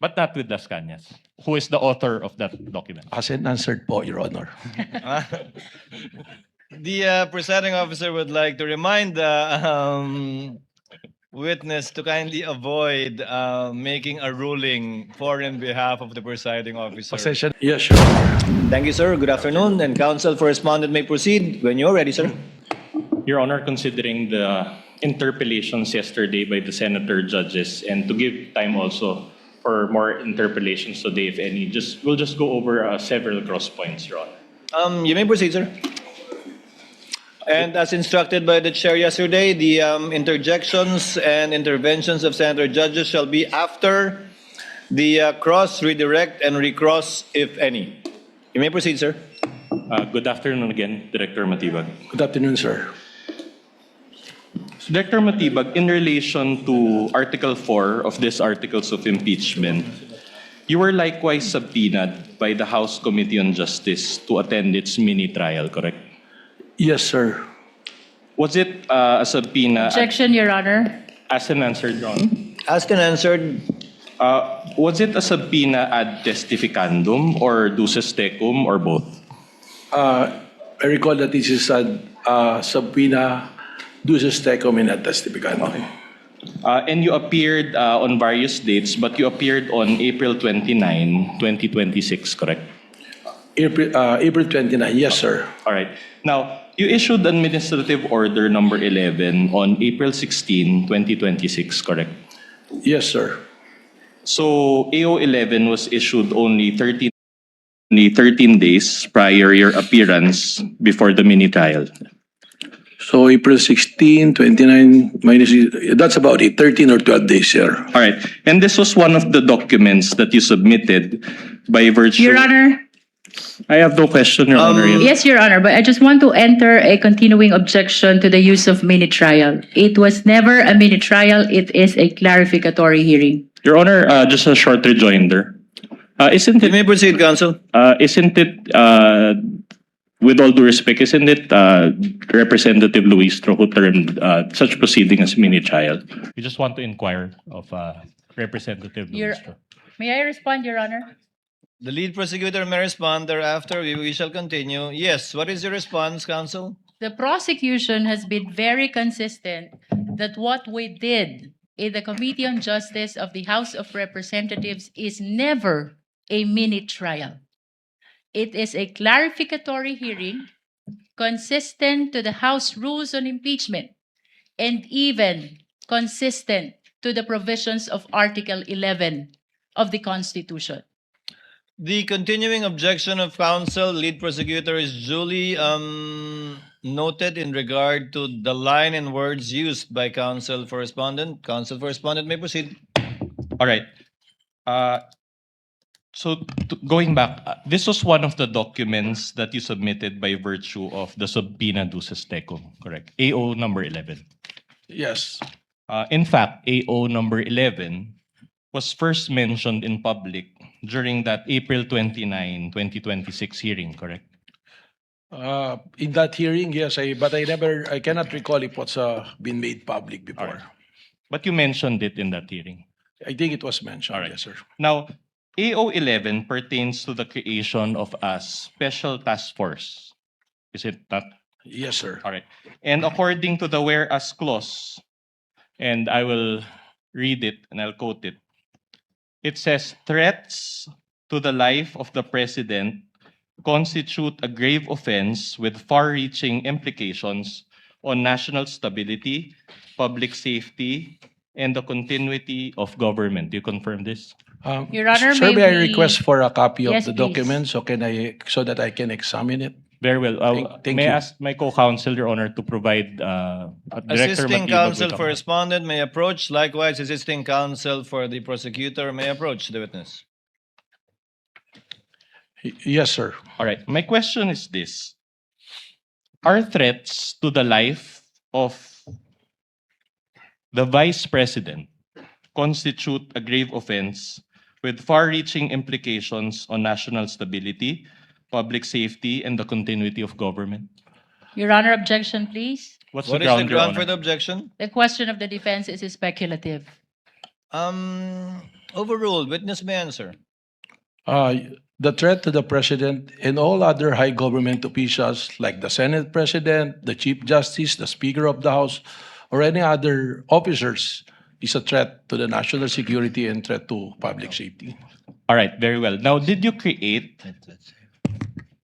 but not with Las Cañas, who is the author of that document. As in answered po, Your Honor. The presiding officer would like to remind the witness to kindly avoid making a ruling for and behalf of the presiding officer. Pasensya. Yes, Your Honor. Thank you, sir. Good afternoon. And counsel for respondent may proceed when you're ready, sir. Your Honor, considering the interpellations yesterday by the senator judges and to give time also for more interpellations today, if any, we'll just go over several cross points, Your Honor. You may proceed, sir. And as instructed by the chair yesterday, the interjections and interventions of senator judges shall be after the cross, redirect, and recross, if any. You may proceed, sir. Good afternoon again, Director Matibag. Good afternoon, sir. Director Matibag, in relation to Article 4 of this Articles of Impeachment, you were likewise subpoenaed by the House Committee on Justice to attend its mini-trial, correct? Yes, sir. Was it a subpoena Objection, Your Honor. as an answered, Your Honor? Asked and answered. Was it a subpoena ad testificandum or duces tecum or both? I recall that this is a subpoena duces tecum in ad testificandum. And you appeared on various dates, but you appeared on April 29, 2026, correct? April 29, yes, sir. All right. Now, you issued Administrative Order number 11 on April 16, 2026, correct? Yes, sir. So, AO 11 was issued only 13 days prior your appearance before the mini-trial. So April 16, 29, that's about it, 13 or 12 days, sir. All right. And this was one of the documents that you submitted by virtue... Your Honor. I have no question, Your Honor. Yes, Your Honor, but I just want to enter a continuing objection to the use of mini-trial. It was never a mini-trial. It is a clarificatory hearing. Your Honor, just a short rejoinder. Isn't You it, may proceed, counsel. with all due respect, isn't it Representative Luistro who termed such proceeding as mini-trial? We just want to inquire of Representative Luistro. May I respond, Your Honor? The lead prosecutor may respond. Thereafter, we shall continue. Yes, what is your response, counsel? The prosecution has been very consistent that what we did in the Committee on Justice of the House of Representatives is never a mini-trial. It is a clarificatory hearing consistent to the House rules on impeachment and even consistent to the provisions of Article 11 of the Constitution. The continuing objection of counsel, lead prosecutor, is duly noted in regard to the line and words used by counsel for respondent. Counsel for respondent may proceed. All right. Going back, this was one of the documents that you submitted by virtue of the subpoena duces tecum, correct? AO number 11. Yes. In fact, AO number 11 was first mentioned in public during that April 29, 2026 hearing, correct? In that hearing, yes, but I cannot recall if what's been made public before. All right. But you mentioned it in that hearing. I think it was mentioned, All right. yes, sir. Now, AO 11 pertains to the creation of a special task force. Is it not? Yes, sir. All right. And according to the whereas clause, and I will read it and I'll quote it. It says, threats to the life of the president constitute a grave offense with far-reaching implications on national stability, public safety, and the continuity of government. Do you confirm this? Your Honor, sir, may may I we- request for a copy of Yes, the please. document so that I can examine it? Very well. Thank May you. I ask my co-counsel, Your Honor, to provide Director Assisting Matibag counsel with a- for respondent may approach. Likewise, assisting counsel for the prosecutor may approach the witness. Yes, sir. All right. My question is this. Are threats to the life of the Vice President constitute a grave offense with far-reaching implications on national stability, public safety, and the continuity of government? Your Honor, objection, please. What's What the is the ground, Your ground for Honor? the objection? The question of the defense is speculative. Overruled. Witness may answer. The threat to the president and all other high government officials like the Senate President, the Chief Justice, the Speaker of the House, or any other officers is a threat to the national security and threat to public safety. All right, very well. Now, did you create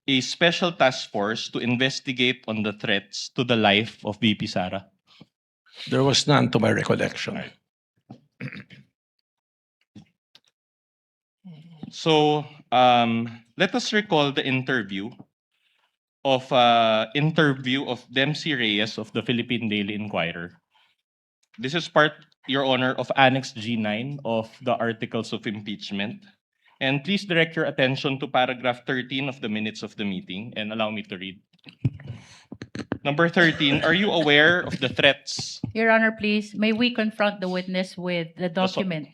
a special task force to investigate on the threats to the life of VP Sara? There was none to my recollection. So, let us recall the interview of Dempsey Reyes of the Philippine Daily Inquirer. This is part, Your Honor, of Annex G9 of the Articles of Impeachment. And please direct your attention to paragraph 13 of the minutes of the meeting and allow me to read. Number 13, are you aware of the threats? Your Honor, please, may we confront the witness with the That's what- document?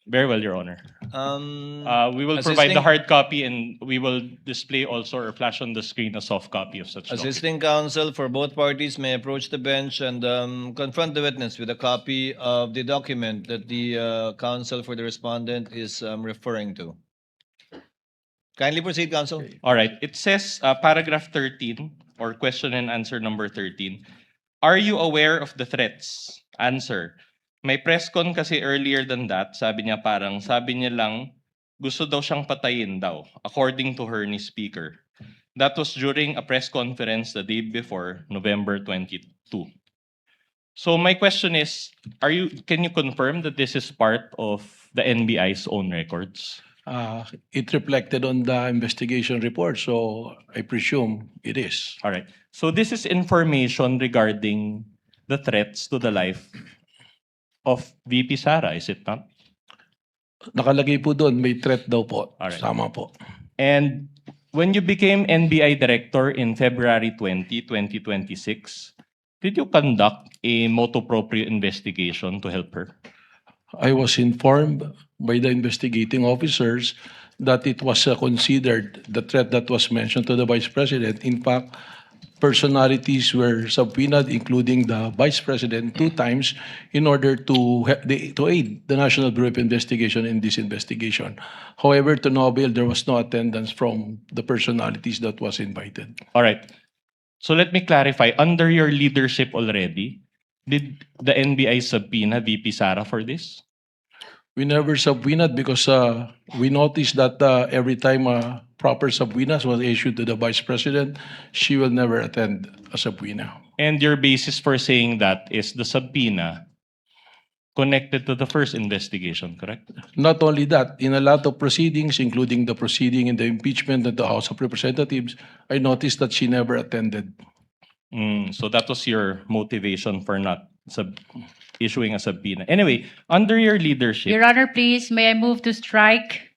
Very well, Your Honor. We will provide the Assisting- hard copy and we will display also or flash on the screen a soft copy of such document. Assisting counsel for both parties may approach the bench and confront the witness with a copy of the document that the counsel for the respondent is referring to. Kindly proceed, counsel. All right. It says paragraph 13 or question and answer number 13. Are you aware of the threats? Answer. May press con kasi earlier than that. Sabi niya lang gusto daw siyang patayin daw according to her ni speaker. That was during a press conference the day before, November 22. So my question is, can you confirm that this is part of the NBI's own records? It reflected on the investigation report, so I presume it is. All right. So this is information regarding the threats to the life of VP Sara, is it not? Nakalagay po doon, may threat daw po. Alright. Tama po. And when you became NBI director in February 2026, did you conduct a motu proprio investigation to help her? I was informed by the investigating officers that it was considered the threat that was mentioned to the Vice President. In fact, personalities were subpoenaed, including the Vice President, 2 times in order to aid the National Bureau of Investigation in this investigation. However, to no avail, there was no attendance from the personalities that was invited. All right. So let me clarify. Under your leadership already, did the NBI subpoena VP Sara for this? We never subpoenaed because we noticed that every time proper subpoenas was issued to the Vice President, she will never attend a subpoena. And your basis for saying that is the subpoena connected to the first investigation, correct? Not only that, in a lot of proceedings, including the proceeding in the impeachment at the House of Representatives, I noticed that she never attended. So that was your motivation for not issuing a subpoena. Anyway, under your leadership, Your Honor, please, may I move to strike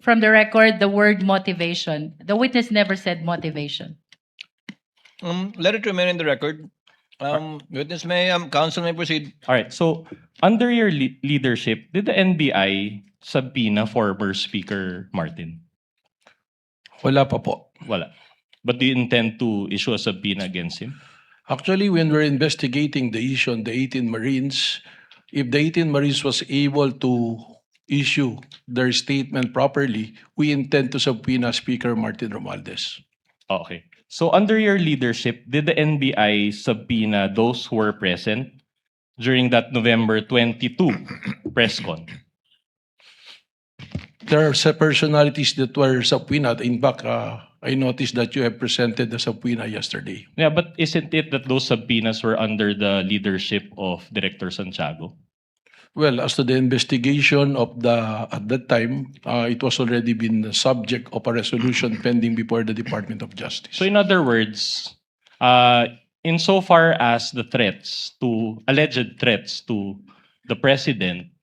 from the record the word motivation? The witness never said motivation. Let it remain in the record. Witness may, counsel may proceed. all right, so under your leadership, did the NBI subpoena former Speaker Martin? Wala pa po. Wala. But do you intend to issue a subpoena against him? Actually, when we're investigating the issue on the 18 Marines, if the 18 Marines was able to issue their statement properly, we intend to subpoena Speaker Martin Romualdez. Okay. So under your leadership, did the NBI subpoena those who were present during that November 22 press con? There are some personalities that were subpoenaed. In fact, I noticed that you have presented the subpoena yesterday. Yeah, but isn't it that those subpoenas were under the leadership of Director Santiago? Well, as to the investigation of at that time, it was already been the subject of a resolution pending before the Department of Justice. So in other words, insofar as the alleged threats to the president,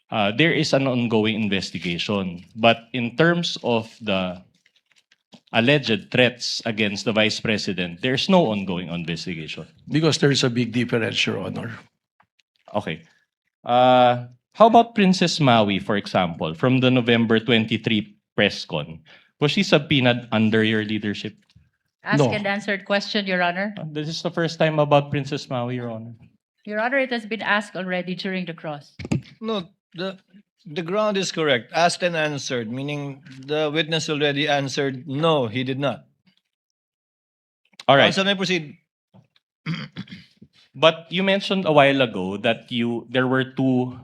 there is an ongoing investigation. But in terms of the alleged threats against the vice president, there's no ongoing investigation. Because there's a big difference, Your Honor. Okay. How about Princess Maui, for example, from the November 23 press con? Was she subpoenaed under your leadership? Ask No. and answered question, Your Honor. This is the first time about Princess Maui, Your Honor. Your Honor, it has been asked already during the cross. No, The ground is correct. Asked and answered, meaning the witness already answered, no, he did not. All right. Counsel may proceed. But you mentioned a while ago that there were two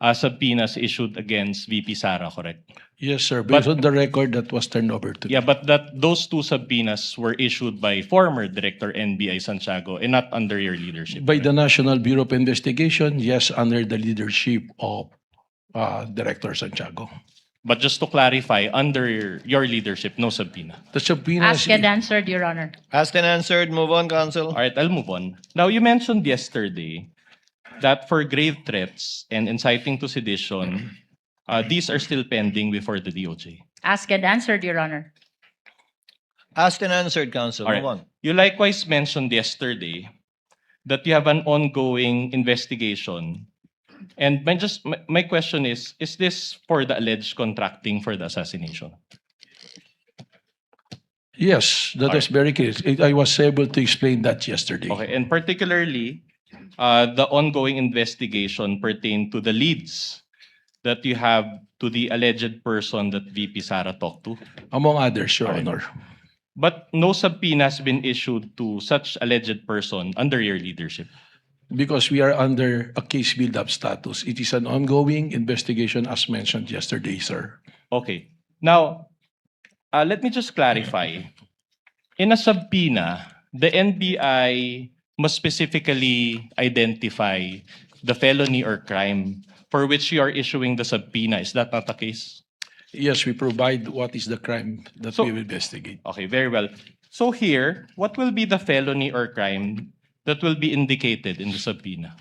subpoenas issued against VP Sara, correct? Yes, sir. Based But- on the record that was turned over to Yeah, but those two subpoenas were issued by former Director NBI Santiago and not under your leadership. by the correct? National Bureau of Investigation, yes, under the leadership of Director Santiago. But just to clarify, under your leadership, no subpoena. The subpoenas, Asked and answered, Your Honor. Asked and answered, move on, counsel. All right, I'll move on. Now, you mentioned yesterday that for grave threats and inciting to sedition, these are still pending before the DOJ. Asked and answered, Your Honor. Asked and answered, counsel. All Move right. on. You likewise mentioned yesterday that you have an ongoing investigation. And my question is this for the alleged contracting for the assassination? yes, that was very clear. I was able to explain that yesterday. Okay, and particularly, the ongoing investigation pertain to the leads that you have to the alleged person that VP Sara talked to. Among others, Your All right. Honor. But no subpoena has been issued to such alleged person under your leadership. Because we are under a case build-up status. It is an ongoing investigation as mentioned yesterday, sir. Okay. Now, let me just clarify. In a subpoena, the NBI must specifically identify the felony or crime for which you are issuing the subpoena. Is that not the case? Yes, we provide what is the crime that So- we will investigate. Okay, very well. So here, what will be the felony or crime that will be indicated in the subpoena?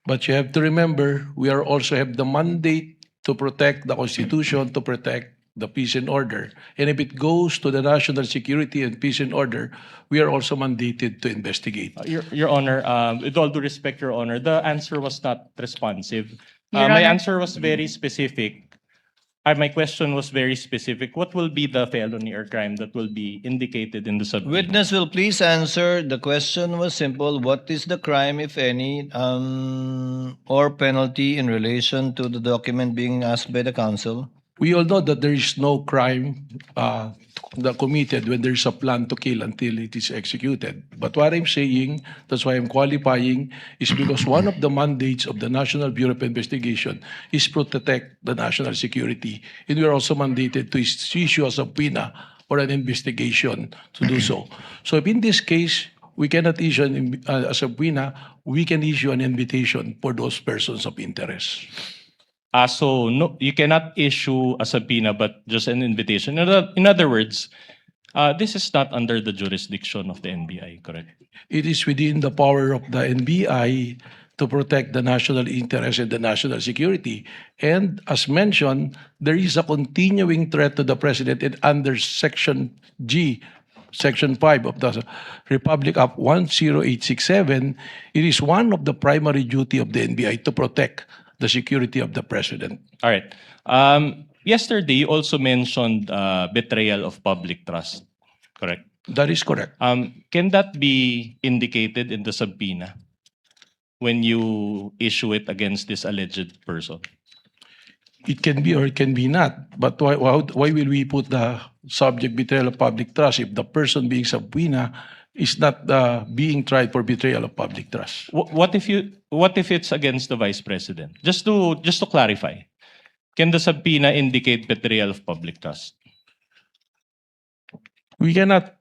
But you have to remember, we are also have the mandate to protect the Constitution, to protect the peace and order. And if it goes to the national security and peace and order, we are also mandated to investigate. Your Honor, with all due respect, Your Honor, the answer was not responsive. Your My Honor. answer was very specific. My question was very specific. What will be the felony or crime that will be indicated in the subpoena? Witness will please answer. The question was simple. What is the crime, if any, or penalty in relation to the document being asked by the counsel? We all know that there is no crime that committed when there is a plan to kill until it is executed. But what I'm saying, that's why I'm qualifying, is because one of the mandates of the National Bureau of Investigation is to protect the national security. And we are also mandated to issue a subpoena or an investigation to do so. So if in this case, we cannot issue a subpoena, we can issue an invitation for those persons of interest. So no, you cannot issue a subpoena, but just an invitation. In other words, this is not under the jurisdiction of the NBI, correct? It is within the power of the NBI to protect the national interest and the national security. And as mentioned, there is a continuing threat to the president and under Section G, Section 5 of the Republic Act 10867, it is one of the primary duty of the NBI to protect the security of the president. All right. Yesterday, you also mentioned betrayal of public trust, correct? That is correct. Can that be indicated in the subpoena when you issue it against this alleged person? It can be or it can be not. But why will we put the subject betrayal of public trust if the person being subpoena is not being tried for betrayal of public trust? What if it's against the vice president? Just to clarify, can the subpoena indicate betrayal of public trust? We cannot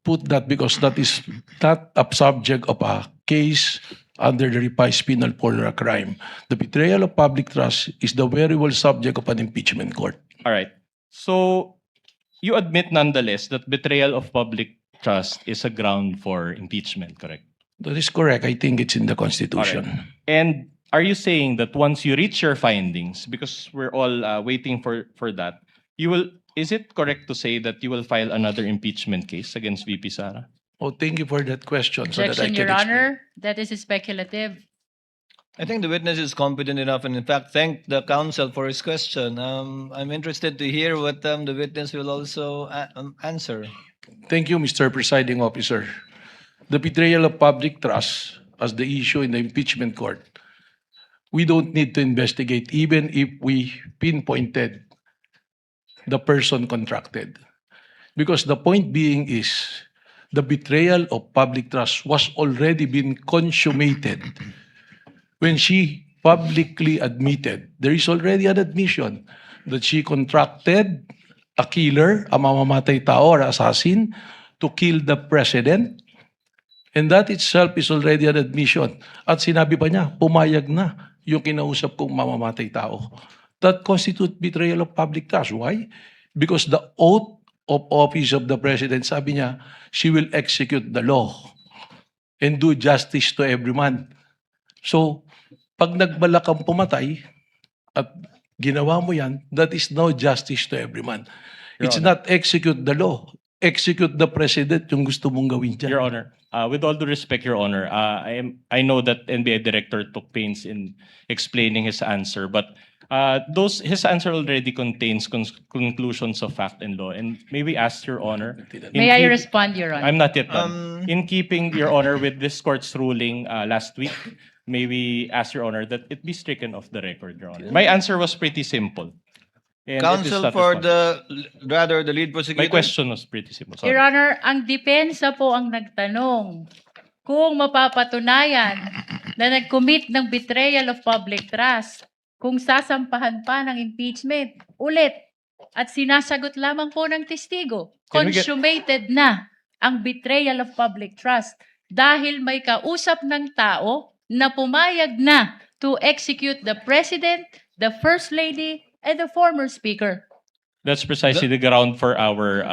put that because that is not a subject of a case under the revised penal code or a crime. The betrayal of public trust is the very well subject of an impeachment court. All right. So you admit nonetheless that betrayal of public trust is a ground for impeachment, correct? That is correct. I think it's in the Constitution. And are you saying that once you reach your findings, because we're all waiting for that, is it correct to say that you will file another impeachment case against VP Sara? Oh, thank you for that question. So that I Objection, can Your explain. Honor. That is speculative. I think the witness is competent enough and in fact thank the counsel for his question. I'm interested to hear what the witness will also answer. Thank you, Mr. Presiding Officer. The betrayal of public trust as the issue in the impeachment court. we don't need to investigate even if we pinpointed the person contracted. Because the point being is, the betrayal of public trust was already been consummated when she publicly admitted, there is already an admission that she contracted a killer, a mamamatay tao or assassin, to kill the president. And that itself is already an admission. At sinabi pa niya, pumayag na yung kinausap kong mamamatay tao. That constitutes betrayal of public trust. Why? Because the oath of office of the president, sabi niya, she will execute the law and do justice to every man. So, pag nagbalak kang pumatay at ginawa mo yan, that is no justice to every man. Your It's Honor. not execute the law. Execute the president yung gusto mong gawin dyan. Your Honor, with all due respect, Your Honor, I know that NBI director took pains in explaining his answer, but his answer already contains conclusions of fact and law. And may we ask Your Honor, May I respond, Your Honor? I'm not yet done. In keeping, Your Honor, with this court's ruling last week, may we ask Your Honor that it be stricken off the record, Your Honor. My answer was pretty simple. And it is Counsel not for responsive. the lead prosecutor. My question was pretty simple. Sorry. Your Honor, ang depensa po ang nagtanong kung mapapatunayan na nag-commit ng betrayal of public trust, kung sasampahan pa ng impeachment ulit at sinasagot lamang po ng testigo, Can we get- consummated na ang betrayal of public trust dahil may kausap ng tao na pumayag na to execute the President, the First Lady, and the former Speaker. That's precisely the ground for our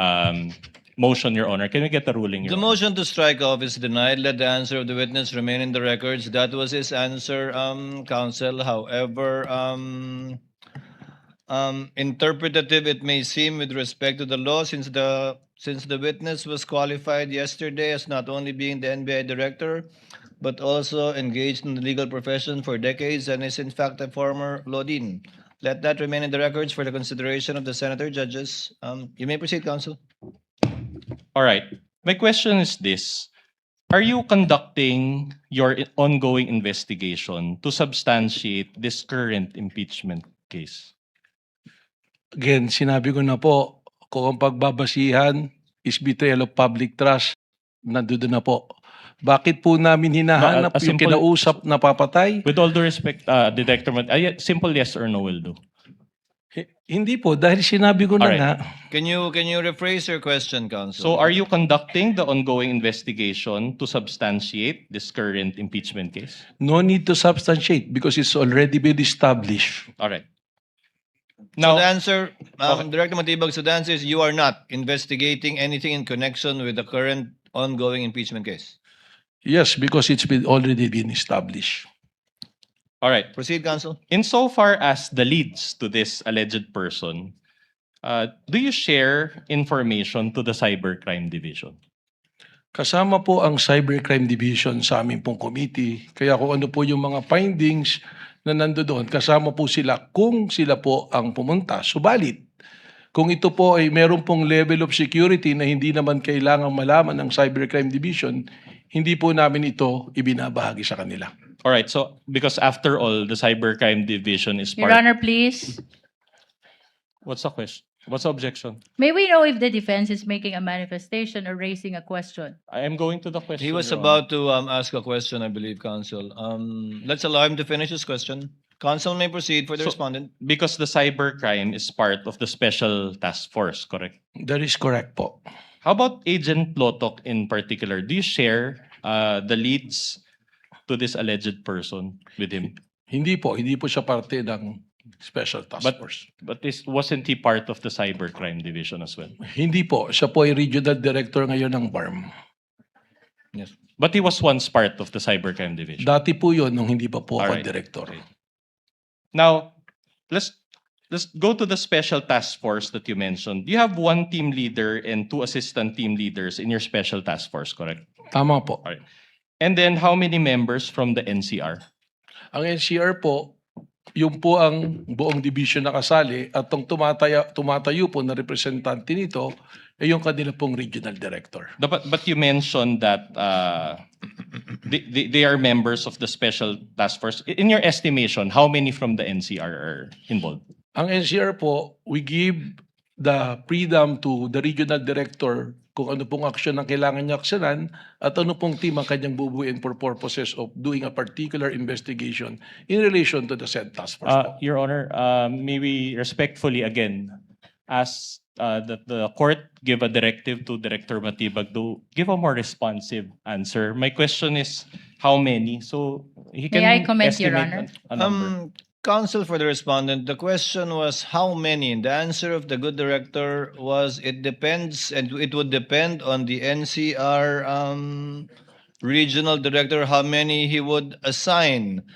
motion, Your Honor. Can we get the ruling, Your The Honor? motion to strike off is denied. Let the answer of the witness remain in the records. That was his answer, counsel. However, interpretative it may seem with respect to the law, since the witness was qualified yesterday as not only being the NBI director, but also engaged in the legal profession for decades and is in fact a former law dean. Let that remain in the records for the consideration of the senator judges. You may proceed, counsel. All right. My question is this. Are you conducting your ongoing investigation to substantiate this current impeachment case? Again, sinabi ko na po, kung ang pagbabasihan is betrayal of public trust, nandoon na po. Bakit po namin hinahanap A yung simple- kinausap na papatay? With all due respect, Detector, simple yes or no will do. Hindi po, dahil sinabi ko na Alright. nga, Can you rephrase your question, counsel? So are you conducting the ongoing investigation to substantiate this current impeachment case? no need to substantiate because it's already been established. All right. So Now, the answer, Okay. Director Matibag, so the answer is you are not investigating anything in connection with the current ongoing impeachment case. Yes, because it's already been established. all right. Proceed, counsel. Insofar as the leads to this alleged person, do you share information to the Cybercrime Division? Kasama po ang Cybercrime Division sa aming pong committee. Kaya kung ano po yung mga findings na nandoon, kasama po sila kung sila po ang pumunta. Subalit, kung ito po ay meron pong level of security na hindi naman kailangang malaman ng Cybercrime Division, hindi po namin ito ibinabahagi sa kanila. All right. So because after all, the Cybercrime Division is Your part. Honor, please. What's the question? What's the objection? May we know if the defense is making a manifestation or raising a question? I am going to the question. He was Your Honor. about to ask a question, I believe, counsel. Let's allow him to finish his question. Counsel may proceed for the So- respondent. Because the cybercrime is part of the special task force, correct? That is correct po. How about Agent Plotok in particular? Do you share the leads to this alleged person with him? Hindi po siya parte ng Special Task Force. But wasn't he part of the cybercrime division as well? Hindi po, siya po ay regional director ngayon ng BARM. Yes. But he was once part of the cybercrime division. Dati po yun nung hindi pa po ako Alright. director. Okay. Now, let's go to the special task force that you mentioned. You have one team leader and two assistant team leaders in your special task force, correct? Tama po. And then how many members from the NCR? Ang NCR po, yung po ang buong division na kasali at ang tumatayo po na representante nito ay yung kanila pong regional director. But you mentioned that they are members of the special task force. In your estimation, how many from the NCR are involved? Ang NCR po, we give the freedom to the regional director kung ano pong aksyon ang kailangan niya aksyonan at ano pong team ang kanyang bubuin for purposes of doing a particular investigation in relation to the said task force po. Your Honor, may we respectfully again ask that the court give a directive to Director Matibag to give a more responsive answer. My question is how many? So he can May I comment, Your estimate a number. Counsel for the respondent, the question was how many? And the answer of the good director was it depends, and it would depend on the NCR regional director how many he would assign.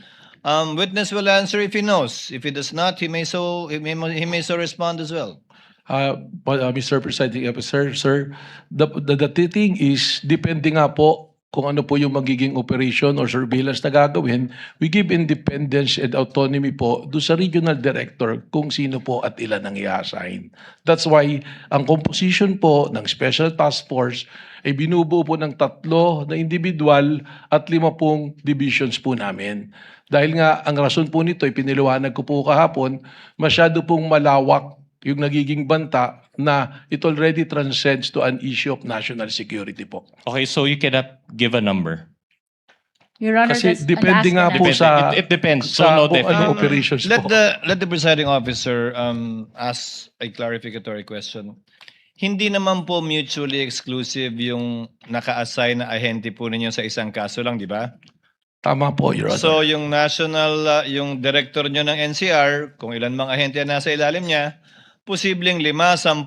Witness will answer if he knows. If he does not, he may so respond as well. Mr. Presiding Officer, sir, the thing is, depende nga po kung ano po yung magiging operation or surveillance na gagawin, we give independence and autonomy po do sa regional director kung sino po at ilan ang i-assign. That's why ang composition po ng Special Task Force ay binubuo po ng 3 na individual at 5 pong divisions po namin. Dahil nga ang rason po nito ay piniliwanag ko po kahapon, masyado pong malawak yung nagiging banta na it already transcends to an issue of national security po. Okay, so you cannot give a number. Your Honor, Kasi that's an depende nga ask po and Depende. sa- It depends. So sa no kung definite. ano operations Let po. the presiding officer ask a clarificatory question. Hindi naman po mutually exclusive yung naka-assign na ahente po ninyo sa isang kaso lang, di ba? Tama po, Your Honor. So yung national, yung director nyo ng NCR, kung ilan mang ahente ang nasa ilalim niya, posibleng 5,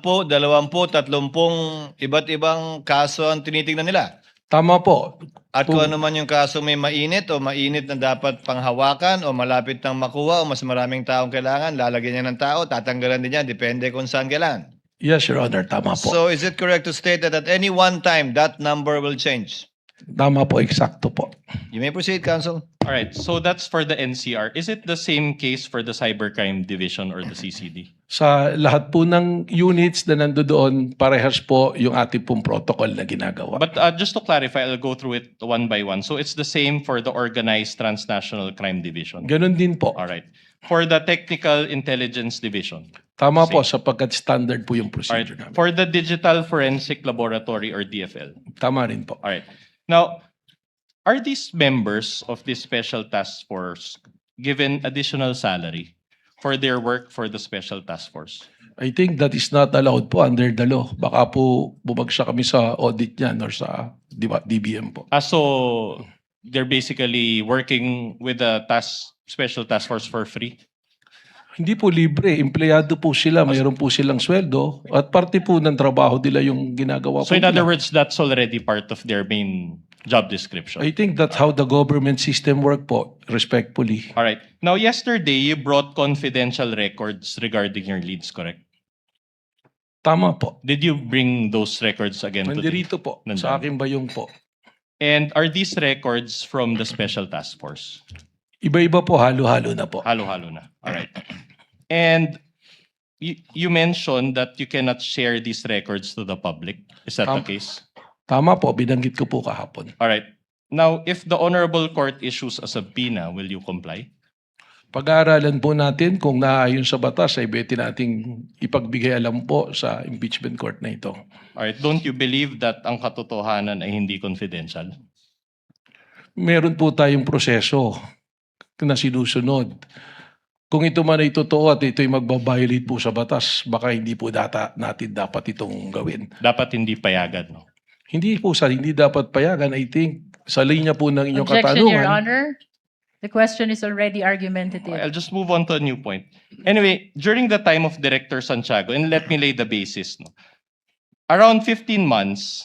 10, 20, 30 iba't ibang kaso ang tinitingnan nila. Tama po. At kung ano man yung kaso may mainit o mainit na dapat panghawakan o malapit nang makuha o mas maraming taong kailangan, lalagyan niya ng tao, tatanggalan din niya, depende kung saan kailangan. Yes, Your Honor. Tama po. So is it correct to state that at any one time, that number will change? Tama po, eksakto po. You may proceed, counsel. All right, so that's for the NCR. Is it the same case for the Cybercrime Division or the CCD? Sa lahat po ng units na nandoon, parehas po yung ating pong protocol na ginagawa. But just to clarify, I'll go through it one by one. So it's the same for the Organized Transnational Crime Division. Ganon din po. All right. For the Technical Intelligence Division. Tama po, sapagkat standard po yung All right. procedure namin. For the Digital Forensic Laboratory or DFL. Tama rin po. All right. Now, are these members of this special task force given additional salary for their work for the special task force? I think that is not allowed po under the law. Baka po bumagsak kami sa audit niyan or sa DBM po. So they're basically working with the special task force for free? Hindi po libre. Empleyado po sila. Mayroon po silang sweldo. At parte po ng trabaho nila yung ginagawa So po in other nila. words, that's already part of their main job description. I think that's how the government system work po, respectfully. All right. Now, yesterday, you brought confidential records regarding your leads, correct? Tama po. Did you bring those records again today? Nandirito po. Nandun. Sa aking bayong po. And are these records from the special task force? Iba-iba po, halo-halo na po. Halo-halo na. All right. And you mentioned that you cannot share these records to the public. Is that the case? Tama po, binanggit ko po kahapon. All right. Now, if the Honorable Court issues a subpoena, will you comply? Pag-aaralan po natin kung naayon sa batas ay beti nating ipagbigay alam po sa impeachment court na ito. All right. Don't you believe that ang katotohanan ay hindi confidential? Meron po tayong proseso na sinusunod. Kung ito man ay totoo at ito ay magbabiolate po sa batas, baka hindi po natin dapat itong gawin. Dapat hindi payagan, no? Hindi po hindi dapat payagan. I think sa linya po ng inyong Objection, Your katanungan. Honor. The question is already argumentative. I'll just move on to a new point. Anyway, during the time of Director Santiago, and let me lay the basis, no? Around 15 months,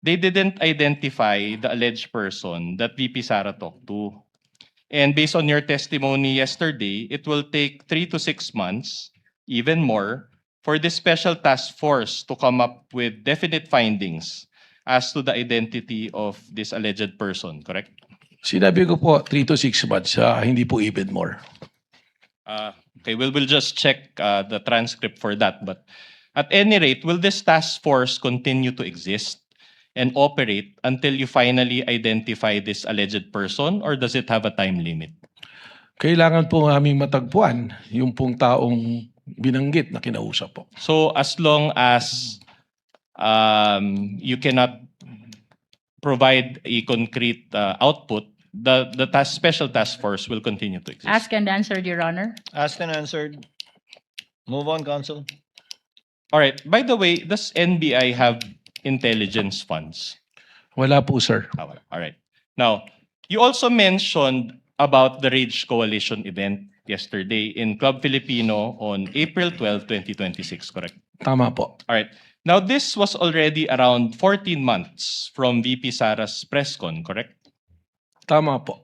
they didn't identify the alleged person that VP Sara talked to. And based on your testimony yesterday, it will take 3 to 6 months, even more, for this special task force to come up with definite findings as to the identity of this alleged person, correct? Sinabi ko po 3 to 6 months, hindi po even more. Okay, we'll just check the transcript for that. But at any rate, will this task force continue to exist and operate until you finally identify this alleged person, or does it have a time limit? Kailangan po aming matagpuan yung pong taong binanggit na kinausap po. So as long as you cannot provide a concrete output, the special task force will continue to exist. Asked and answered, Your Honor. Asked and answered. Move on, Counsel. All right. By the way, does NBI have intelligence funds? Wala po, sir. All right. Now, you also mentioned about the Rage Coalition event yesterday in Club Filipino on April 12, 2026, correct? Tama po. All right. Now, this was already around 14 months from VP Sara's press con, correct? Tama po.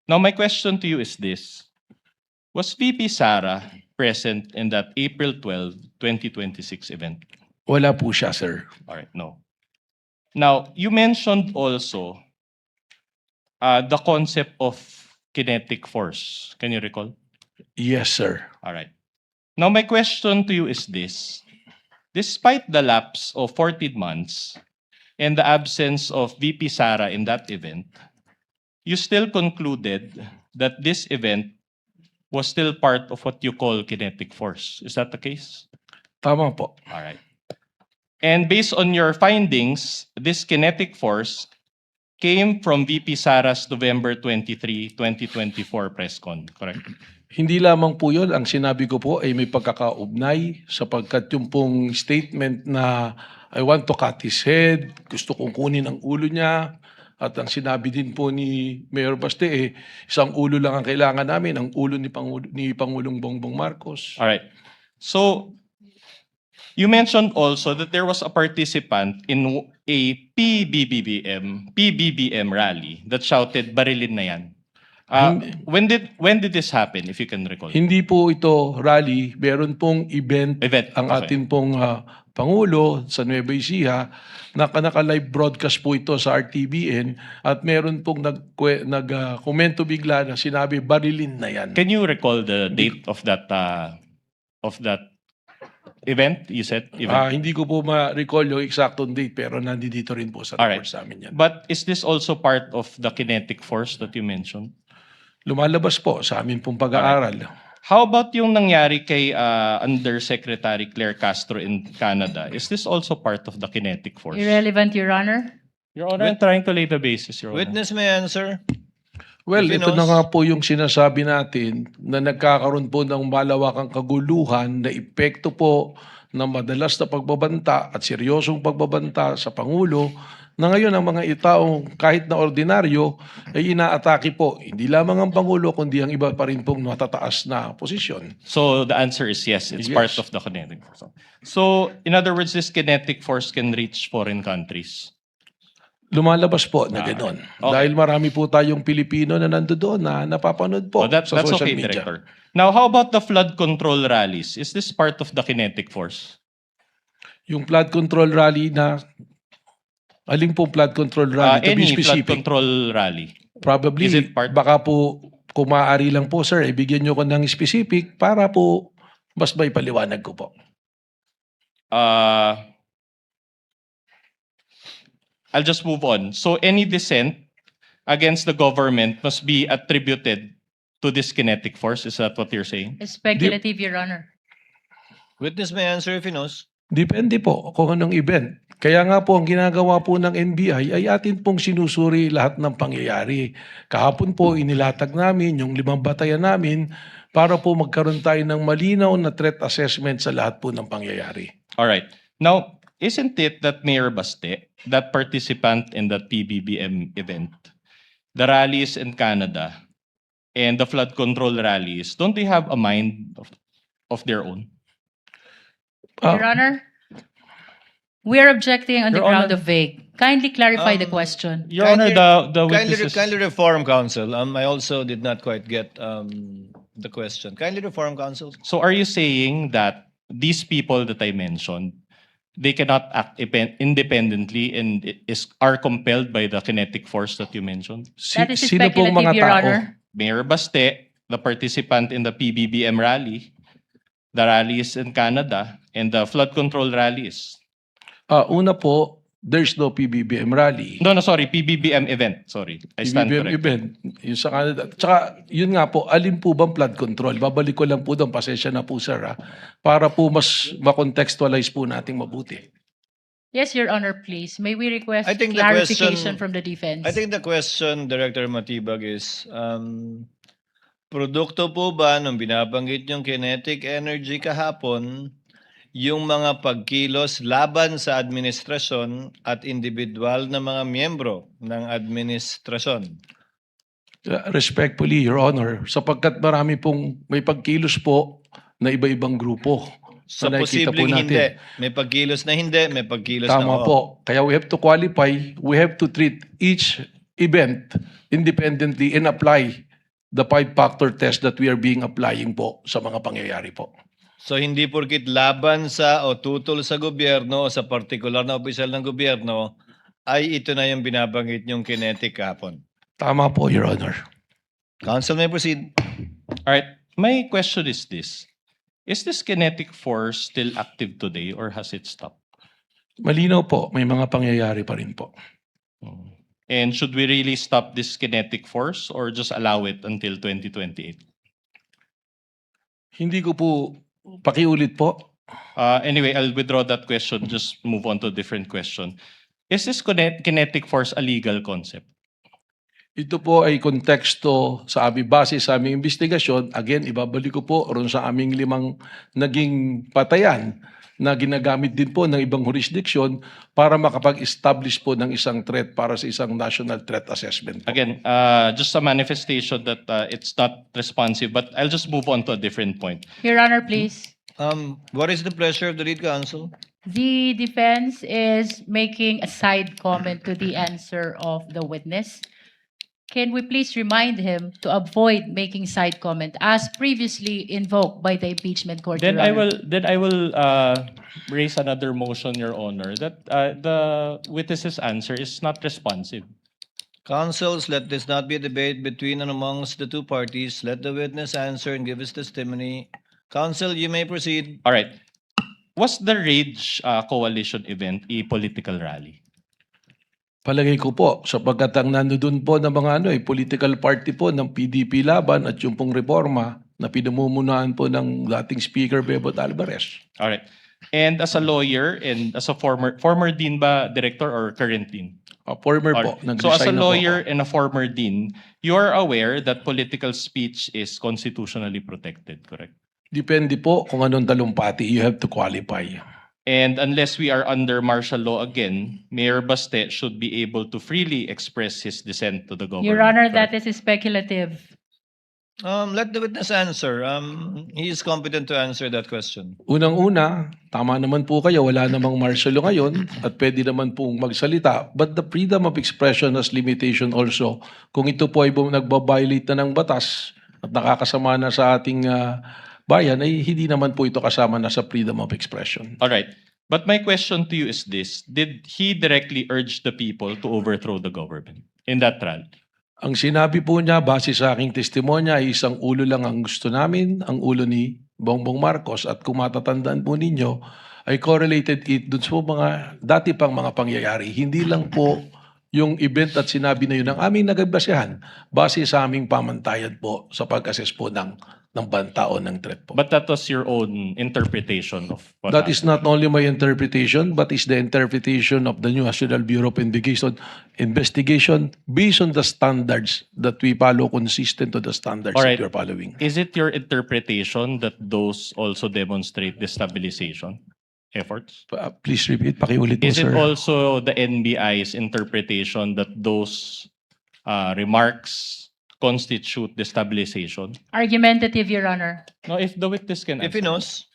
Now, my question to you is this. Was VP Sara present in that April 12, 2026 event? Wala po siya, sir. All right, no. Now, you mentioned also the concept of kinetic force. Can you recall? Yes, sir. All right. Now, my question to you is this. Despite the lapse of 14 months and the absence of VP Sara in that event, you still concluded that this event was still part of what you call kinetic force. Is that the case? Tama po. All right. And based on your findings, this kinetic force came from VP Sara's November 23, 2024 press con, correct? Hindi lamang po yun. Ang sinabi ko po ay may pagkakaugnay sapagkat yung pong statement na I want to cut his head, gusto kong kunin ang ulo niya, at ang sinabi din po ni Mayor Baste, isang ulo lang ang kailangan namin, ang ulo ni Pangulong Bongbong Marcos. All right. So, you mentioned also that there was a participant in a PBBM rally that shouted, "Barilin na yan." When did this happen, if you can recall? Hindi po ito rally, meron pong event, Event, ang okay. atin pong Pangulo sa Nueva Ecija, naka-live broadcast po ito sa RTBN at meron pong nag-komento bigla na sinabi, barilin na yan. Can you recall the date of that event? You said event. Hindi ko po ma-recall yung exact date pero nandito rin po sa Alright. report sa amin yan. But is this also part of the kinetic force that you mentioned? Lumalabas po sa amin pong pag-aaral. How about yung nangyari kay Undersecretary Claire Castro in Canada? Is this also part of the kinetic force? Irrelevant, Your Honor. Your Honor, I'm trying to lay the basis, Your Honor. Witness may answer. Well, If he ito na knows. nga po yung sinasabi natin na nagkakaroon po ng malawakang kaguluhan na epekto po ng madalas na pagbabanta at seryosong pagbabanta sa Pangulo na ngayon ang mga itaong kahit na ordinaryo ay inaatake po. Hindi lamang ang Pangulo kundi ang iba pa rin pong matataas na posisyon. So the answer is yes, it's Yes. part of the kinetic force. So in other words, this kinetic force can reach foreign countries. Lumalabas po na gano'n. Okay. Dahil marami po tayong Pilipino na nandoon na napapanood po That's sa social okay, media. Director. Now, how about the flood control rallies? Is this part of the kinetic force? Yung flood control rally na, aling po flood control rally? To be Any flood specific. control rally? Probably, Is it part- baka po, kung maaari lang po sir, ibigyan nyo ko ng specific para po mas may paliwanag ko po. I'll just move on. So any dissent against the government must be attributed to this kinetic force. Is that what you're saying? Speculative, Your Honor. Witness may answer if he knows. Depende po kung anong event. Kaya nga po ang ginagawa po ng NBI ay atin pong sinusuri lahat ng pangyayari. Kahapon po inilatag namin yung 5 batayan namin para po magkaroon tayo ng malinaw na threat assessment sa lahat po ng pangyayari. All right. Now, isn't it that Mayor Baste, that participant in that PBBM event, the rallies in Canada, and the flood control rallies, don't they have a mind of their own? Your Honor, we are objecting on the Your ground Honor. of vague. Kindly clarify the question. Your Honor, the Kindly, witnesses... kindly reform, counsel. I also did not quite get the question. Kindly reform, counsel. So are you saying that these people that I mentioned, they cannot act independently and are compelled by the kinetic force that you mentioned? That is Sino pong speculative, mga Your tao? Honor. Mayor Baste, the participant in the PBBM rally, the rallies in Canada, and the flood control rallies. Una po, there's no PBBM rally. No, sorry, PBBM event. Sorry, I stand PBBM corrected. event, yung sa Canada. Tsaka, yun nga po, alin po bang flood control? Babalik ko lang po doon, pasensya na po sir, para po mas makontextualize po nating mabuti. Yes, Your Honor, please. May we request I think the clarification question- from the defense? I think the question, Director Matibag, is produkto po ba nung binabanggit yung kinetic energy kahapon yung mga pagkilos laban sa administrasyon at individual na mga miyembro ng administrasyon? Respectfully, Your Honor, sapagkat marami pong may pagkilos po na iba-ibang grupo. So na nakikita po posibleng natin. hindi. May pagkilos na hindi, may pagkilos na Tama oo. po. Kaya we have to qualify, we have to treat each event independently and apply the 5-factor test that we are being applying po sa mga pangyayari po. So hindi porkit laban sa o tutol sa gobyerno o sa partikular na opisyal ng gobyerno ay ito na yung binabanggit yung kinetic kahapon. Tama po, Your Honor. Counsel may proceed. All right, my question is this. Is this kinetic force still active today or has it stopped? Malinaw po, may mga pangyayari pa rin po. And should we really stop this kinetic force or just allow it until 2028? Hindi ko po, pakiulit po. Anyway, I'll withdraw that question. Just move on to a different question. Is this kinetic force a legal concept? Ito po ay konteksto sa base sa aming investigasyon. Again, ibabalik ko po ron sa aming 5 naging patayan na ginagamit din po ng ibang jurisdiction para makapag-establish po ng isang threat para sa isang national threat assessment. Again, just a manifestation that it's not responsive, but I'll just move on to a different point. Your Honor, please. What is the pleasure of the lead counsel? The defense is making a side comment to the answer of the witness. Can we please remind him to avoid making side comment as previously invoked by the impeachment court? Then Your I Honor? will raise another motion, Your Honor, that the witness's answer is not responsive. Counsels, let this not be a debate between and amongst the two parties. Let the witness answer and give his testimony. Counsel, you may proceed. All right. Was the Rage Coalition event a political rally? Palagay ko po, sapagkat ang nandoon po ng mga political party po ng PDP Laban at yung pong reforma na pinamumunuan po ng dating Speaker Bebot Alvarez. All right. And as a lawyer and as a former dean ba, director or current dean? Former All po, right. So as nag-resign a na po lawyer ako. and a former dean, you are aware that political speech is constitutionally protected, correct? Depende po kung anong talumpati, you have to qualify. And unless we are under martial law again, Mayor Baste should be able to freely express his dissent to the government. Your Honor, correct? that is speculative. Let the witness answer. He is competent to answer that question. Unang-una, tama naman po kayo, wala namang martial law ngayon at pwede naman pong magsalita. But the freedom of expression has limitation also. Kung ito po ay nagbabiolate na ng batas at nakakasama na sa ating bayan, ay hindi naman po ito kasama na sa freedom of expression. All right. But my question to you is this. Did he directly urge the people to overthrow the government in that rally? Ang sinabi po niya, base sa aking testimonya, ay isang ulo lang ang gusto namin, ang ulo ni Bongbong Marcos. At kung matatandaan po ninyo, ay correlated it dun sa mga dati pang mga pangyayari. Hindi lang po yung event at sinabi na yun ang aming nagbasehan base sa aming pamantayan po sa pag-assess po ng banta o ng threat po. But that was your own interpretation of what That happened. is not only my interpretation, but is the interpretation of the new National Bureau of Investigation based on the standards that we follow, consistent to the standards All right. that we are following. Is it your interpretation that those also demonstrate destabilization efforts? Please repeat, pakiulit po, Is sir. it also the NBI's interpretation that those remarks constitute destabilization? Argumentative, Your Honor. No, if the witness can If he answer. knows.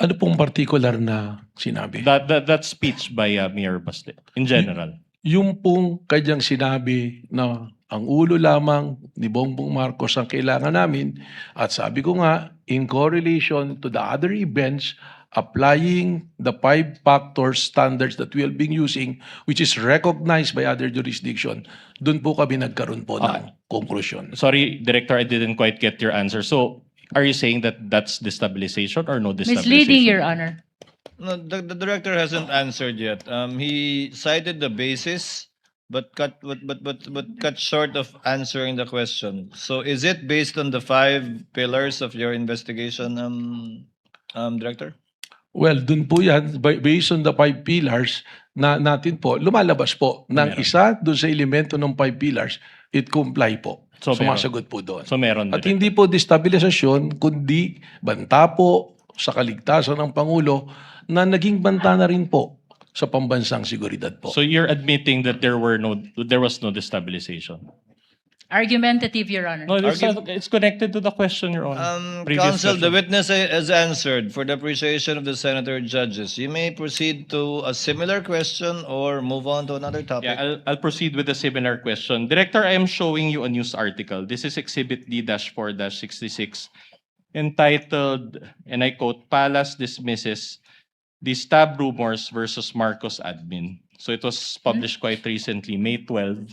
Ano pong particular na sinabi? That speech by Mayor Baste in general. Yung pong kanyang sinabi na ang ulo lamang ni Bongbong Marcos ang kailangan namin at sabi ko nga, in correlation to the other events, applying the 5-factor standards that we have been using, which is recognized by other jurisdiction, dun po kami nagkaroon po ng conclusion. Sorry, Director, I didn't quite get your answer. So, are you saying that that's destabilization or no destabilization? Misleading, Your Honor. No, the director hasn't answered yet. He cited the basis, but cut short of answering the question. So, is it based on the 5 pillars of your investigation, Director? Well, dun po yan, based on the 5 pillars na natin po, lumalabas po ng Meron. isa dun sa elemento ng 5 pillars, it comply po. So, Sumasagot po doon. So, meron. At Director. hindi po destabilisasyon, kundi banta po sa kaligtasan ng Pangulo na naging banta na rin po sa pambansang seguridad po. So, you're admitting that there was no destabilization? Argumentative, Your Honor. No, it's connected to the question, Your Honor. Previous Counsel, the question. witness has answered for the appreciation of the senator judges. You may proceed to a similar question or move on to another topic. Yeah, I'll proceed with a similar question. Director, I am showing you a news article. This is Exhibit D-4-66, entitled, and I quote, Palace dismisses the stab rumors versus Marcos admin. So it was published quite recently, May 12,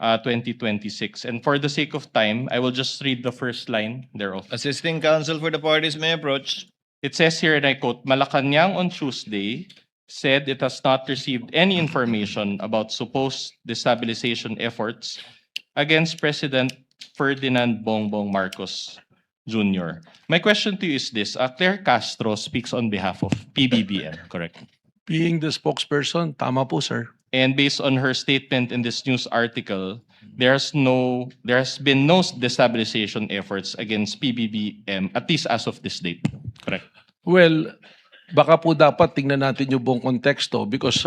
2026. And for the sake of time, I will just read the first line thereof. Assisting counsel for the parties may approach. It says here, and I quote, Malacanang on Tuesday said it has not received any information about supposed destabilization efforts against President Ferdinand Bongbong Marcos Jr. My question to you is this. Claire Castro speaks on behalf of PBBM, correct? Being the spokesperson, tama po, sir. And based on her statement in this news article, there has been no destabilization efforts against PBBM, at least as of this date. Correct? Well, baka po dapat tingnan natin yung buong konteksto because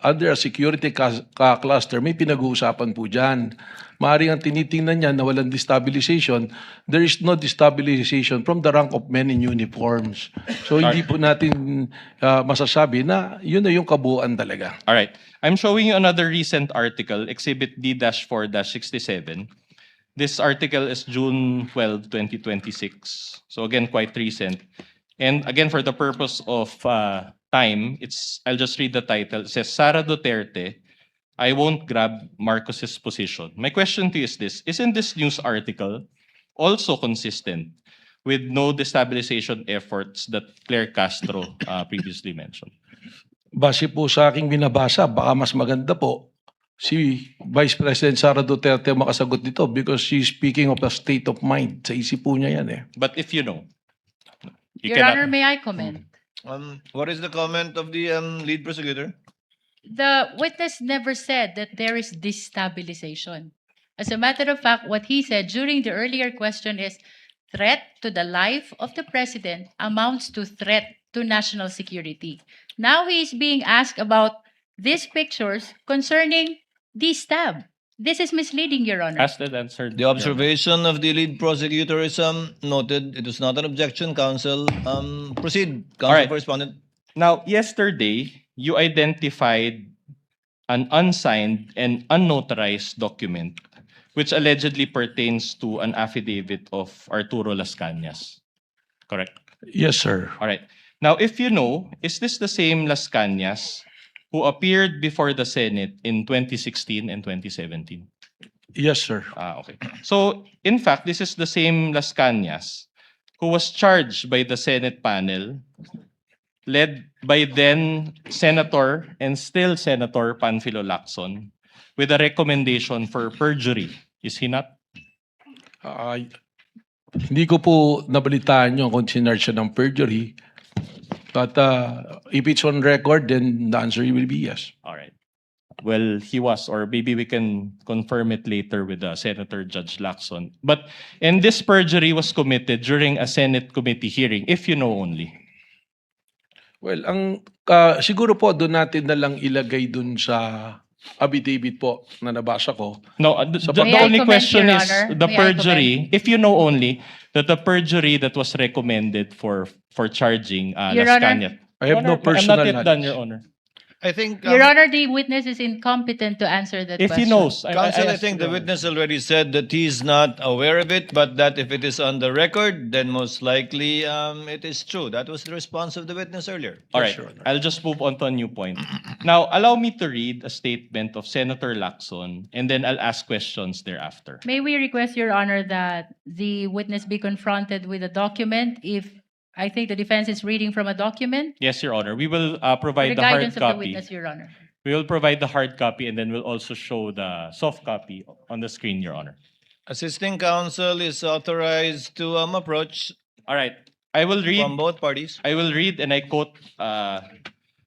under a security cluster, may pinag-uusapan po dyan. Maaaring ang tinitingnan niya na walang destabilization, there is no destabilization from the rank of men in uniforms. So hindi po natin masasabi na yun na yung kabuuan talaga. All right. I'm showing you another recent article, Exhibit D-4-67. This article is June 12, 2026. So again, quite recent. And again, for the purpose of time, I'll just read the title. It says, Sara Duterte, I won't grab Marcos's position. My question to you is this. Isn't this news article also consistent with no destabilization efforts that Claire Castro previously mentioned? Base po sa aking binabasa, baka mas maganda po si Vice President Sara Duterte makasagot dito because she's speaking of a state of mind. Sa isip po niya yan eh. But if you know, you Your cannot- Honor, may I comment? What is the comment of the lead prosecutor? The witness never said that there is destabilization. As a matter of fact, what he said during the earlier question is threat to the life of the president amounts to threat to national security. Now he is being asked about these pictures concerning the stab. This is misleading, Your Honor. Ask that answer. The observation of the lead prosecutor is noted. It is not an objection, counsel. Proceed, counsel Alright. for respondent. Now, yesterday, you identified an unsigned and unnotarized document which allegedly pertains to an affidavit of Arturo Las Cañas. Correct? Yes, sir. All right. Now, if you know, is this the same Las Cañas who appeared before the Senate in 2016 and 2017? Yes, sir. Okay. So, in fact, this is the same Las Cañas who was charged by the Senate panel led by then Senator and still Senator Panfilo Lacson with a recommendation for perjury. Is he not? Hindi ko po nabalitaan yung kung sinerge siya ng perjury. But if it's on record, then the answer will be yes. All right. Well, he was, or maybe we can confirm it later with Senator Judge Lacson. And this perjury was committed during a Senate committee hearing, if you know only. Well, siguro po doon natin na lang ilagay doon sa affidavit po na nabasa ko. No, the May I only comment, question Your is Honor? the May I perjury, if you know only, that the perjury that was recommended for charging Your Las Honor? Cañas. I have no Honor, personal I'm not yet done, knowledge. Your Honor. I think, Your Honor, the witness is incompetent to answer that If he question. knows, Counsel, I asked think the Your Honor. witness already said that he's not aware of it, but that if it is on the record, then most likely it is true. That was the response of the witness earlier. All Yes, right, Your Honor. I'll just move on to a new point. Now, allow me to read a statement of Senator Lacson, and then I'll ask questions thereafter. May we request, Your Honor, that the witness be confronted with a document if I think the defense is reading from a document? Yes, Your Honor. We will For provide the the hard guidance of the copy. witness, Your Honor. We will provide the hard copy, and then we'll also show the soft copy on the screen, Your Honor. Assisting counsel is authorized to approach All right, I will read. from both parties. I will read and I quote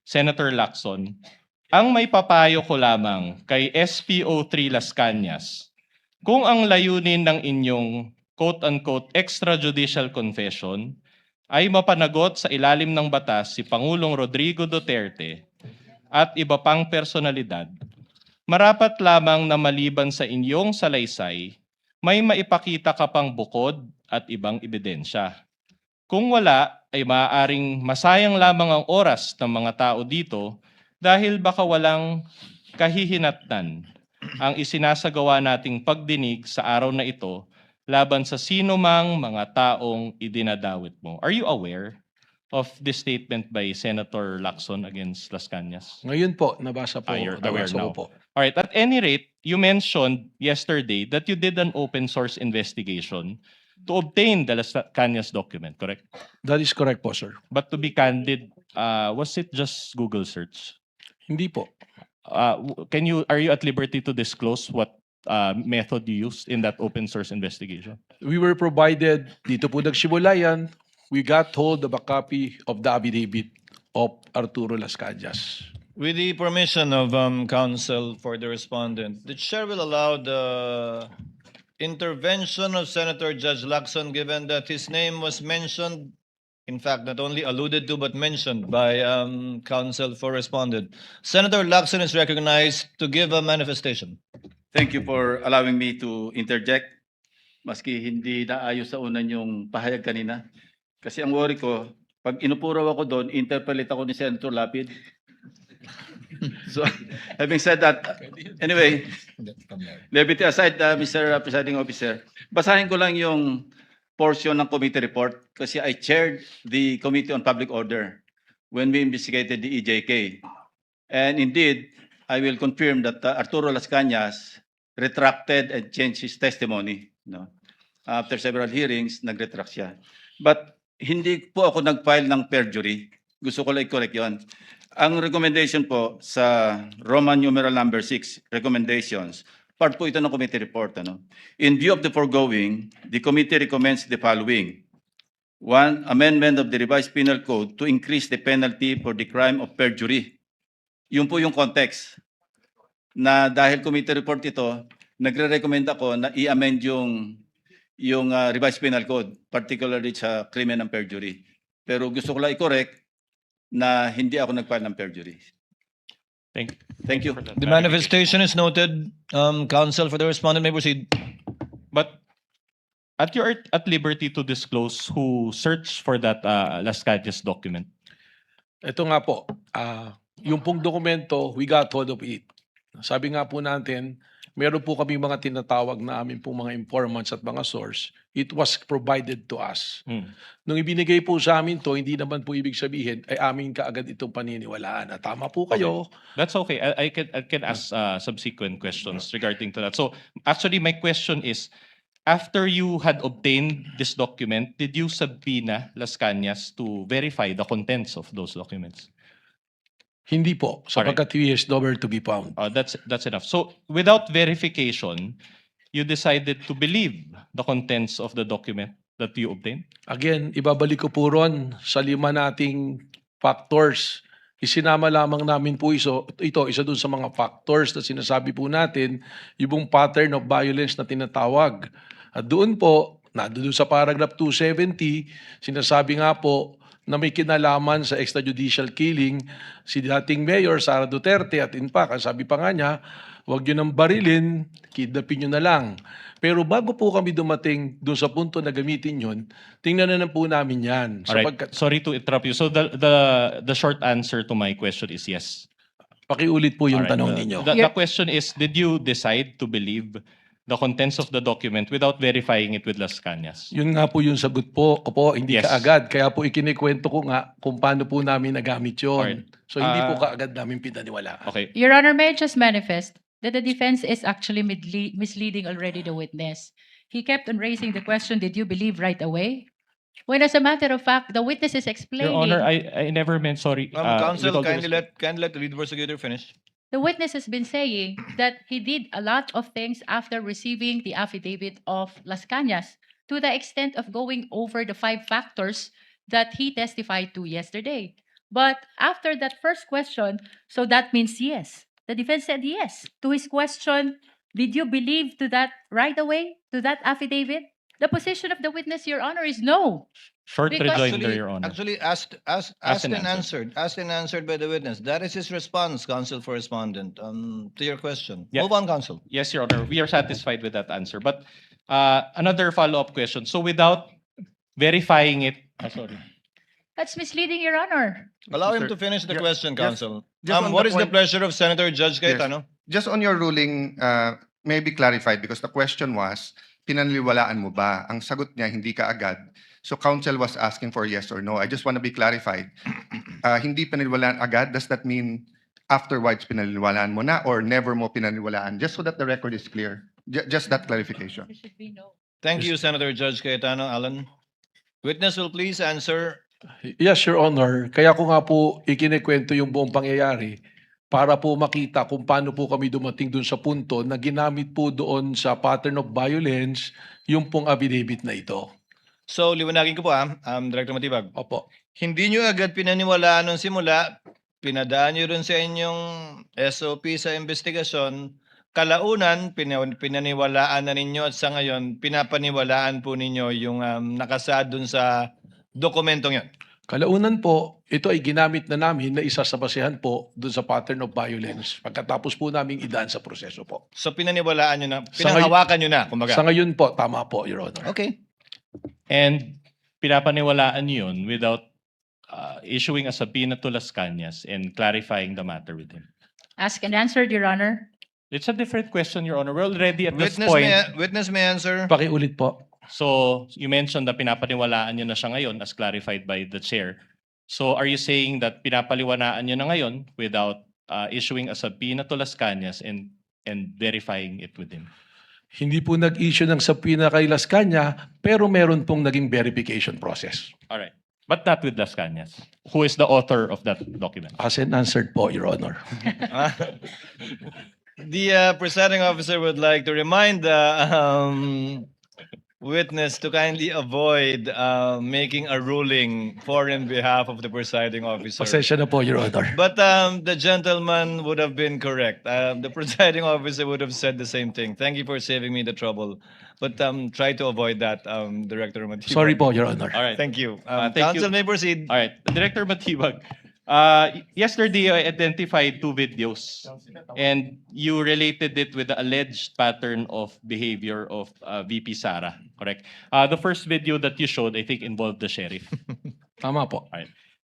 Senator Lacson. Ang may papayo ko lamang kay SPO3 Las Cañas, kung ang layunin ng inyong quote-unquote extrajudicial confession ay mapanagot sa ilalim ng batas si Pangulong Rodrigo Duterte at iba pang personalidad, marapat lamang na maliban sa inyong salaysay, may maipakita ka pang bukod at ibang ebidensya. Kung wala, ay maaaring masayang lamang ang oras ng mga tao dito dahil baka walang kahihinatnan ang isinasagawa nating pagdinig sa araw na ito laban sa sino mang mga taong idinadawit mo. Are you aware of this statement by Senator Lacson against Las Cañas? Ngayon po, nabasa po. You're aware nabasa ko now. po. All right, at any rate, you mentioned yesterday that you did an open source investigation to obtain the Las Cañas document, correct? That is correct po, sir. But to be candid, was it just Google search? Hindi po. Are you at liberty to disclose what method you used in that open source investigation? We were provided, dito po nagsimula yan, we got hold of a copy of the affidavit of Arturo Las Cañas. With the permission of counsel for the respondent, the chair will allow the intervention of Senator Judge Lacson, given that his name was mentioned, in fact, not only alluded to, but mentioned by counsel for respondent. Senator Lacson is recognized to give a manifestation. Thank you for allowing me to interject. Maski hindi naayos sa unan yung pahayag kanina. Kasi ang worry ko, pag inupuraw ako doon, interpolate ako ni Senator Lapid. So, having said that, anyway, levity aside, Mr. Presiding Officer, basahin ko lang yung portion ng committee report kasi I chaired the Committee on Public Order when we investigated the EJK. And indeed, I will confirm that Arturo Las Cañas retracted and changed his testimony. No? After several hearings, nag-retract siya. But hindi po ako nag-file ng perjury. Gusto ko lang i-correct yun. Ang recommendation po sa Roman numeral number 6, recommendations, part po ito ng committee report. Ano? In view of the foregoing, the committee recommends the following. 1, amendment of the revised penal code to increase the penalty for the crime of perjury. Yun po yung context na dahil committee report ito, nagre-recommend ako na i-amend yung revised penal code, particularly sa krimen ng perjury. Pero gusto ko lang i-correct na hindi ako nag-file ng perjury. Thank you. for that The clarification. manifestation is noted. Counsel for the respondent may proceed. But you are at liberty to disclose who searched for that Las Cañas document. Ito nga po, yung pong dokumento, we got hold of it. Sabi nga po natin, meron po kami mga tinatawag na amin pong mga informants at mga source. It was provided to us. Nung ibinigay po sa amin to, hindi naman po ibig sabihin ay amin kaagad itong paniniwalaan. Tama po kayo. That's okay. I can ask subsequent questions regarding to that. So actually, my question is, after you had obtained this document, did you subpoena Las Cañas to verify the contents of those documents? Hindi po, sapagkat he is nowhere to be found. That's enough. So without verification, you decided to believe the contents of the document that you obtained? Again, ibabalik ko po ron sa 5 nating factors. Isinama lamang namin po ito, isa dun sa mga factors na sinasabi po natin, yung pattern of violence na tinatawag. At doon po, doon sa paragraph 270, sinasabi nga po na may kinalaman sa extrajudicial killing si dating Mayor Sara Duterte at in fact, sabi pa nga niya, huwag nyo nang barilin, kidnapin nyo na lang. Pero bago po kami dumating doon sa punto na gamitin yun, tingnan na po namin yan. All right. Sorry to interrupt you. So the short answer to my question is yes. Pakiulit po yung Alright, tanong ninyo. The question is, did you decide to believe the contents of the document without verifying it with Las Cañas? Yun nga po yung sagot po, hindi Yes. kaagad. Kaya po ikinikwento ko nga kung paano po namin nagamit yun. Alright. So hindi po kaagad namin pinaniwalaan. Okay. Your Honor, may I just manifest that the defense is actually misleading already the witness. He kept on raising the question, did you believe right away? When as a matter of fact, the witness is explaining. Your Honor, I never meant, sorry. Counsel, with all due kindly let the lead prosecutor finish. The witness has been saying that he did a lot of things after receiving the affidavit of Las Cañas, to the extent of going over the 5 factors that he testified to yesterday. But after that first question, so that means yes. The defense said yes to his question. Did you believe to that right away, to that affidavit? The position of the witness, Your Honor, is no. Short Because- rejoinder, Your Honor. Actually, asked and and answered. Asked and answered by the witness. That is his response, counsel for respondent, to your question. Yeah. Move on, counsel. Yes, Your Honor. We are satisfied with that answer. But another follow-up question. So without verifying it, sorry. That's misleading, Your Honor. Allow him Sir, to finish the ju- question, just- counsel. just on What the is the point- pleasure of Senator Judge Cayetano? Just on your ruling, may be clarified because the question was, pinaniniwalaan mo ba? Ang sagot niya, hindi ka agad. So counsel was asking for yes or no. I just want to be clarified. Hindi pinaniniwalaan agad, does that mean afterwards pinaniniwalaan mo na or never mo pinaniniwalaan? Just so that the record is clear. Just that clarification. It should be no. Thank you, Senator Judge Cayetano. Alan. Witness will please answer. Yes, Your Honor. Kaya ko nga po ikinikwento yung buong pangyayari para po makita kung paano po kami dumating dun sa punto na ginamit po doon sa pattern of violence yung pong affidavit na ito. So, liwanagin ko po Director Matibag. Opo. Hindi nyo agad pinaniwalaan nung simula, pinadaan nyo rin sa inyong SOP sa investigasyon, kalaunan, pinaniwalaan na ninyo at sa ngayon, pinapaniwalaan po ninyo yung nakasaad dun sa dokumentong yun. Kalaunan po, ito ay ginamit na namin na isa sa basehan po doon sa pattern of violence pagkatapos po namin idaan sa proseso po. So, pinaniwalaan nyo na, Sa pinanghawakan nyo na, kumbaga. Sa ngayon po, tama po, Your Honor. Okay. And pinapaniwalaan niyo yun without issuing a subpoena to Las Cañas and clarifying the matter with him. Asked and answered, Your Honor. It's a different question, Your Honor. We're already at this point. Witness may answer. Pakiulit po. So, you mentioned na pinapaniwalaan niyo na siya ngayon as clarified by the chair. So, are you saying that pinapaliwanaan niyo na ngayon without issuing a subpoena to Las Cañas and verifying it with him? Hindi po nag-issue ng subpoena kay Las Cañas, pero meron pong naging verification process. All right. But not with Las Cañas, who is the author of that document. As and answered po, Your Honor. The presiding officer would like to remind the witness to kindly avoid making a ruling for and behalf of the presiding officer. Pasensya na po, Your Honor. But the gentleman would have been correct. The presiding officer would have said the same thing. Thank you for saving me the trouble. But try to avoid that, Director Matibag. Sorry po, Your Honor. All right. Thank you. Thank Counsel you. may proceed. All right. Director Matibag, yesterday I identified 2 videos and you related it with the alleged pattern of behavior of VP Sara, correct? The first video that you showed, I think, involved the sheriff. Tama po.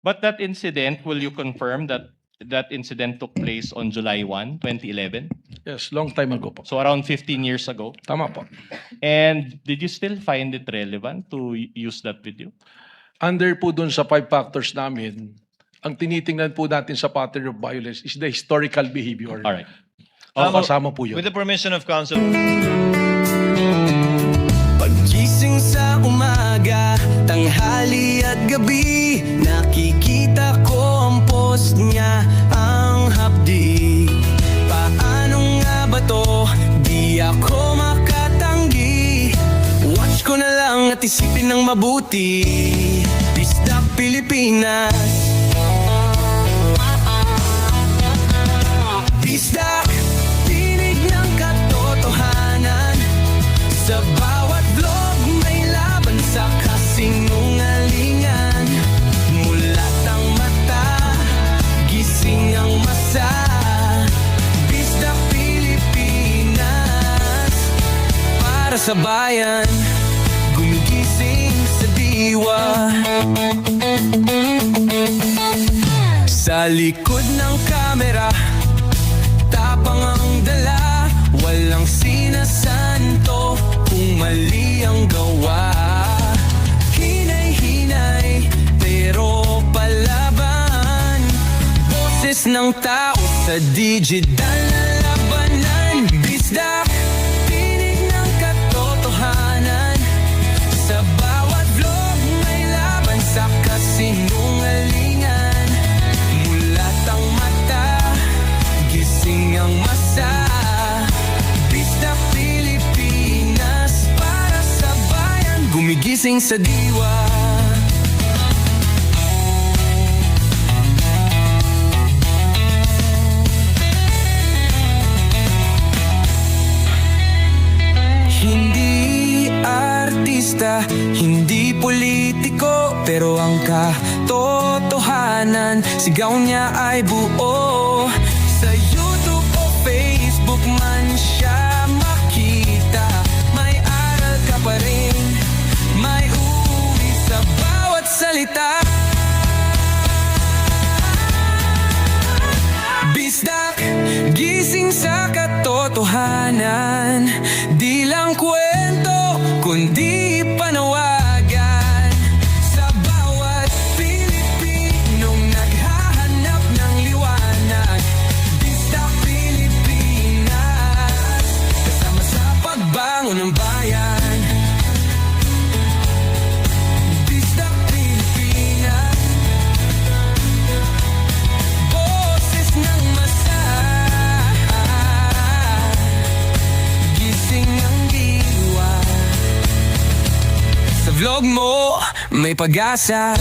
But that incident, will you confirm that that incident took place on July 1, 2011? Yes, long time ago po. So around 15 years ago. Tama po. And did you still find it relevant to use that video? Under po dun sa 5 factors namin, ang tinitingnan po natin sa pattern of violence is the historical behavior. All right. Kasama po yun. With the permission of counsel. Paggising sa umaga, tanghali at gabi, nakikita ko ang post niya, ang hapdi. Paano nga ba to? Di ako makatanggi. Watch ko na lang at isipin ng mabuti. Disdak Pilipinas. Disdak, tinig ng katotohanan. Sa bawat vlog may laban sa kasinungalingan. Mulat ang mata, gising ang masa. Disdak Pilipinas, para sa bayan, gumigising sa diwa. Sa likod ng kamera, tapang ang dala, walang sinasanto kung mali ang gawa. Hinay-hinay, pero palaban. Boses ng tao sa digital na labanan. Bisdak, tinig ng katotohanan. Sa bawat vlog may laban sa kasinungalingan. Mulat ang mata, gising ang masa. Bisdak Pilipinas, para sa bayan, gumigising sa diwa. Hindi artista, hindi politiko, pero ang katotohanan, sigaw niya ay buo. Sa YouTube o Facebook man siya makita, may aral ka pa rin, may uwi sa bawat salita. Bisdak, gising sa katotohanan. Di lang kwento, kundi panawagan. Sa bawat Pilipinong naghahanap ng liwanag. Bisdak Pilipinas, kasama sa pagbangon ng bayan. Bisdak Pilipinas, boses ng masa. Gising ang diwa. Sa vlog mo, may pag-asa.